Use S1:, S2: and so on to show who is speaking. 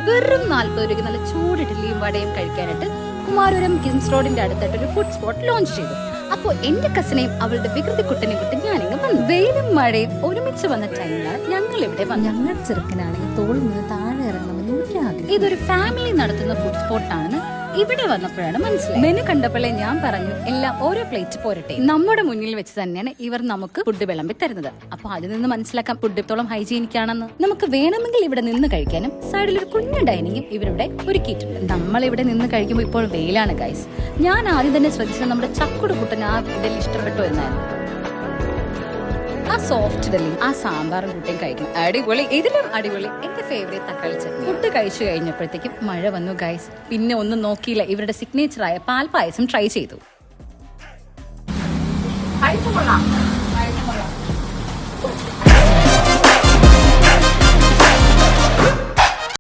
S1: വെറും 40 രൂപയ്ക്ക് നല്ല ചൂട് ഇഡ്ഡലിയും വടയും കഴിക്കാനായിട്ട് കുമാരപുരം കിംസ് റോഡിന്റെ അടുത്തായിട്ട് ഒരു ഫുഡ് സ്പോട്ട് ലോഞ്ച് ചെയ്തു. അപ്പോൾ എന്റെ കസിനെയും അവളുടെ വികൃതി കുട്ടനെ വിട്ട് ഞാനിങ്ങ് വന്നു. വെയിലും മഴയും ഒരുമിച്ച് വന്ന ടൈമിലാണ് ഞങ്ങൾ ഇവിടെ വന്നത്.
S2: ഞങ്ങളുടെ ചെറുക്കനാണെങ്കിൽ തോളിൽ നിന്ന് താഴെ ഇറങ്ങണമെന്ന് എനിക്ക് ആഗ്രഹം.
S1: ഇതൊരു ഫാമിലി നടത്തുന്ന ഫുഡ് സ്പോട്ടാണെന്ന് ഇവിടെ വന്നപ്പോഴാണ് മനസ്സിലായത്. മെനു കണ്ടപ്പോഴേ ഞാൻ പറഞ്ഞു എല്ലാം ഓരോ പ്ലേറ്റ് പോരട്ടെ. നമ്മുടെ മുന്നിൽ വെച്ച് തന്നെയാണ് ഇവർ നമുക്ക് ഫുഡ് വിളമ്പി തരുന്നത്. അപ്പൊ അതിൽ നിന്ന് മനസ്സിലാക്കാം ഫുഡ് എത്തോളം ഹൈജീനിക് ആണെന്ന്. നമുക്ക് വേണമെങ്കിൽ ഇവിടെ നിന്ന് കഴിക്കാനും സൈഡിൽ ഒരു കുഞ്ഞു ഡൈനിങ്ങും ഇവരിവിടെ ഒരുക്കിയിട്ടുണ്ട്. നമ്മൾ ഇവിടെ നിന്ന് കഴിക്കുമ്പോൾ ഇപ്പോൾ വെയിലാണ് ഗൈസ്. ഞാൻ ആദ്യം തന്നെ ശ്രദ്ധിച്ചത് നമ്മുടെ ചക്കുട് കുട്ടൻ ആ ഇഡലി ഇഷ്ടപ്പെട്ടു എന്നായിരുന്നു. ആ സോഫ്റ്റ് ഇഡലി ആ സാമ്പാറും കൂട്ടിയും കഴിക്കണം, അടിപൊളി. ഇതിലും അടിപൊളി എന്റെ ഫേവറേറ്റ് തക്കാളി ചട്നി. ഫുഡ് കഴിച്ചു കഴിഞ്ഞപ്പോഴത്തേക്കും മഴ വന്നു ഗൈസ്. പിന്നെ ഒന്നും നോക്കിയില്ല, ഇവരുടെ സിഗ്നേച്ചറായ പാൽപ്പായസം ട്രൈ ചെയ്തു.